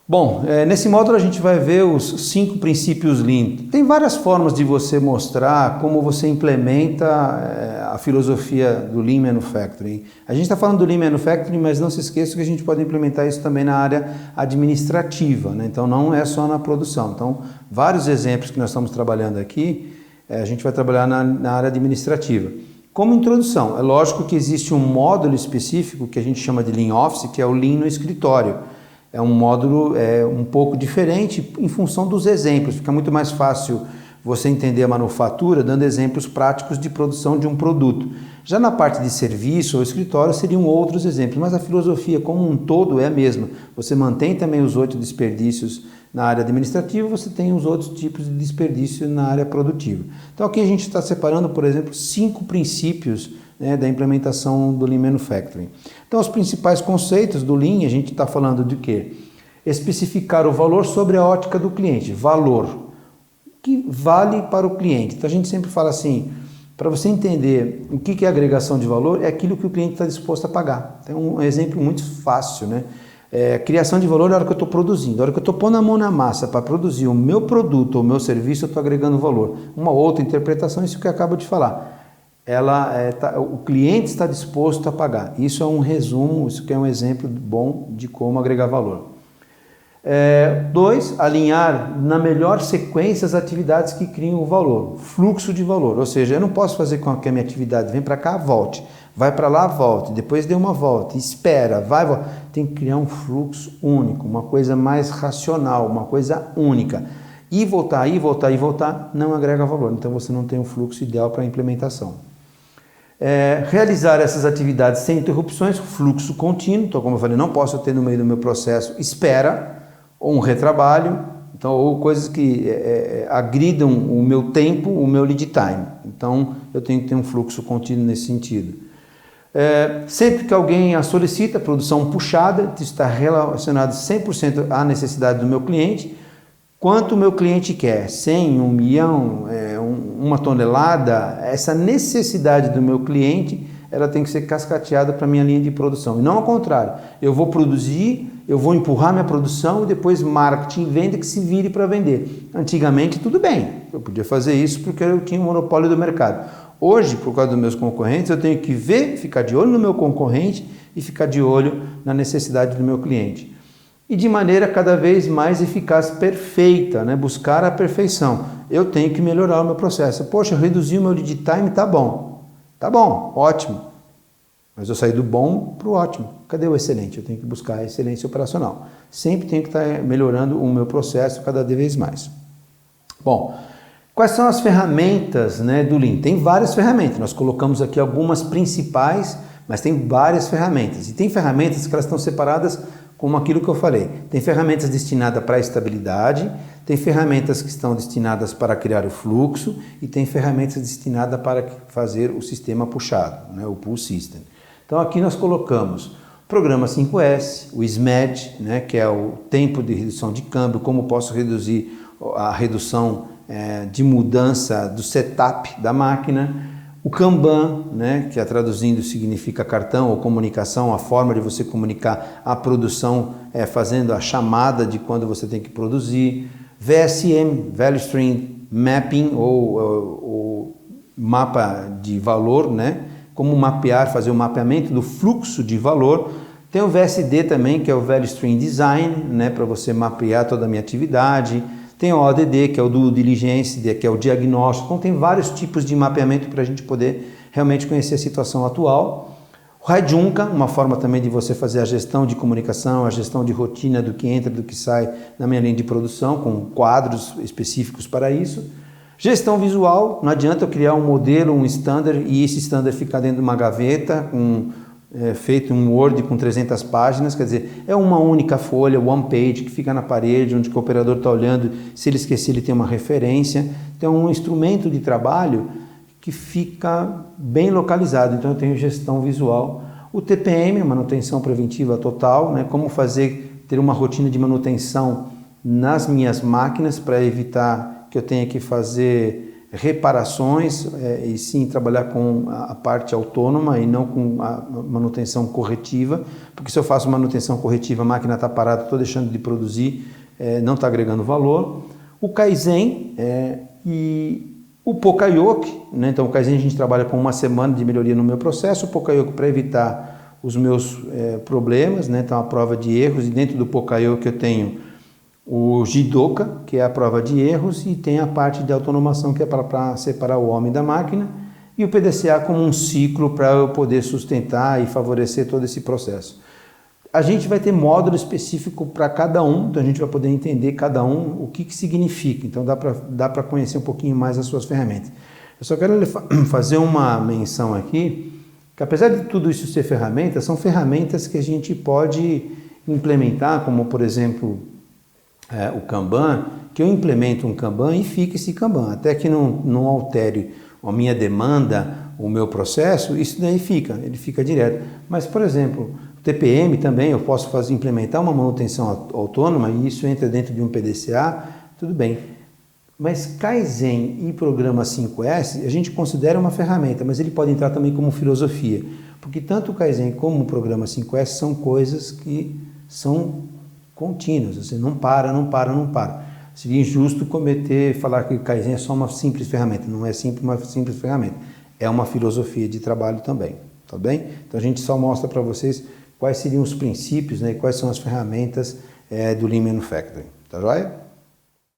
Bom, nesse módulo a gente vai ver os 5 princípios Lean. Tem várias formas de você mostrar como você implementa a filosofia do Lean Manufacturing. A gente está falando do Lean Manufacturing, mas não se esqueça que a gente pode implementar isso também na área administrativa, né? Então não é só na produção. Então, vários exemplos que nós estamos trabalhando aqui, a gente vai trabalhar na área administrativa. Como introdução, é lógico que existe um módulo específico que a gente chama de Lean Office, que é o Lean no escritório. É um módulo um pouco diferente em função dos exemplos. Fica muito mais fácil você entender a manufatura dando exemplos práticos de produção de um produto. Já na parte de serviço ou escritório seriam outros exemplos, mas a filosofia como um todo é a mesma. Você mantém também os 8 desperdícios na área administrativa, você tem os outros tipos de desperdício na área produtiva. Então aqui a gente está separando, por exemplo, 5 princípios, né, da implementação do Lean Manufacturing. Então os principais conceitos do Lean, a gente está falando de quê? Especificar o valor sobre a ótica do cliente. Valor, que vale para o cliente. Então a gente sempre fala assim, para você entender o que é agregação de valor, é aquilo que o cliente está disposto a pagar. Tem um exemplo muito fácil, né? Criação de valor é a hora que eu estou produzindo, a hora que eu estou pondo a mão na massa para produzir o meu produto ou o meu serviço, eu estou agregando valor. Uma outra interpretação é isso que eu acabo de falar. O cliente está disposto a pagar. Isso é um resumo, isso que é um exemplo bom de como agregar valor. 2, alinhar na melhor sequência as atividades que criam o valor, fluxo de valor, ou seja, eu não posso fazer com que a minha atividade vem para cá, volte, vai para lá, volte, depois dê uma volta, espera, vai, volta. Tem que criar um fluxo único, uma coisa mais racional, uma coisa única. E voltar, e voltar, e voltar, não agrega valor, então você não tem um fluxo ideal para a implementação. Realizar essas atividades sem interrupções, fluxo contínuo, então como eu falei, não posso ter no meio do meu processo espera, ou um retrabalho, então, ou coisas que agridam o meu tempo, o meu lead time. Então, eu tenho que ter um fluxo contínuo nesse sentido. Sempre que alguém a solicita, produção puxada, isso está relacionado 100% à necessidade do meu cliente. Quanto o meu cliente quer? 100, 1 milhão, 1 tonelada? Essa necessidade do meu cliente, ela tem que ser cascateada para a minha linha de produção. E não ao contrário. Eu vou produzir, eu vou empurrar minha produção e depois marketing e venda que se vire para vender. Antigamente, tudo bem. Eu podia fazer isso porque eu tinha um monopólio do mercado. Hoje, por causa dos meus concorrentes, eu tenho que ver, ficar de olho no meu concorrente e ficar de olho na necessidade do meu cliente. E de maneira cada vez mais eficaz, perfeita, né? Buscar a perfeição. Eu tenho que melhorar o meu processo. Poxa, eu reduzi o meu lead time, tá bom. Tá bom, ótimo. Mas eu saí do bom para o ótimo. Cadê o excelente? Eu tenho que buscar a excelência operacional. Sempre tenho que estar melhorando o meu processo cada vez mais. Bom, quais são as ferramentas, né, do Lean? Tem várias ferramentas. Nós colocamos aqui algumas principais, mas tem várias ferramentas. E tem ferramentas que elas estão separadas como aquilo que eu falei. Tem ferramentas destinadas para a estabilidade, tem ferramentas que estão destinadas para criar o fluxo e tem ferramentas destinadas para fazer o sistema puxado, né, o pull system. Então aqui nós colocamos o programa 5S, o SMAD, né, que é o tempo de redução de câmbio, como posso reduzir a redução de mudança do setup da máquina, o Kanban, né, que traduzindo significa cartão ou comunicação, a forma de você comunicar a produção fazendo a chamada de quando você tem que produzir, VSM, Value Stream Mapping ou mapa de valor, né, como mapear, fazer o mapeamento do fluxo de valor. Tem o VSD também, que é o Value Stream Design, né, para você mapear toda a minha atividade. Tem o ODD, que é o Due Diligence, que é o diagnóstico. Então tem vários tipos de mapeamento para a gente poder realmente conhecer a situação atual. O Heijunka, uma forma também de você fazer a gestão de comunicação, a gestão de rotina do que entra, do que sai na minha linha de produção, com quadros específicos para isso. Gestão visual, não adianta eu criar um modelo, um standard, e esse standard ficar dentro de uma gaveta, feito um Word com 300 páginas, quer dizer, é uma única folha, one page, que fica na parede, onde o operador está olhando, se ele esquecer ele tem uma referência. Então é um instrumento de trabalho que fica bem localizado, então eu tenho gestão visual. O TPM, manutenção preventiva total, né? Como ter uma rotina de manutenção nas minhas máquinas para evitar que eu tenha que fazer reparações e sim trabalhar com a parte autônoma e não com a manutenção corretiva, porque se eu faço manutenção corretiva, a máquina está parada, estou deixando de produzir, não está agregando valor. O Kaizen e o Pokayoke, né? Então o Kaizen a gente trabalha com uma semana de melhoria no meu processo, o Pokayoke para evitar os meus problemas, né? Então a prova de erros, e dentro do Pokayoke eu tenho o Jidoka, que é a prova de erros, e tem a parte de automação, que é para separar o homem da máquina, e o PDCA como um ciclo para eu poder sustentar e favorecer todo esse processo. A gente vai ter módulo específico para cada um, então a gente vai poder entender cada um o que significa, então dá para conhecer um pouquinho mais as suas ferramentas. Eu só quero fazer uma menção aqui, que apesar de tudo isso ser ferramentas, são ferramentas que a gente pode implementar, como por exemplo o Kanban, que eu implemento um Kanban e fica esse Kanban, até que não altere a minha demanda, o meu processo, isso daí ele fica direto. Mas, por exemplo, o TPM também, eu posso implementar uma manutenção autônoma e isso entra dentro de um PDCA, tudo bem. Mas Kaizen e Programa 5S, a gente considera uma ferramenta, mas ele pode entrar também como filosofia, porque tanto o Kaizen como o Programa 5S são coisas que são contínuos, você não para. Seria injusto falar que o Kaizen é só uma simples ferramenta, não é uma simples ferramenta, é uma filosofia de trabalho também, tá bem? Então a gente só mostra para vocês quais seriam os princípios, né, e quais são as ferramentas do Lean Manufacturing, tá joia?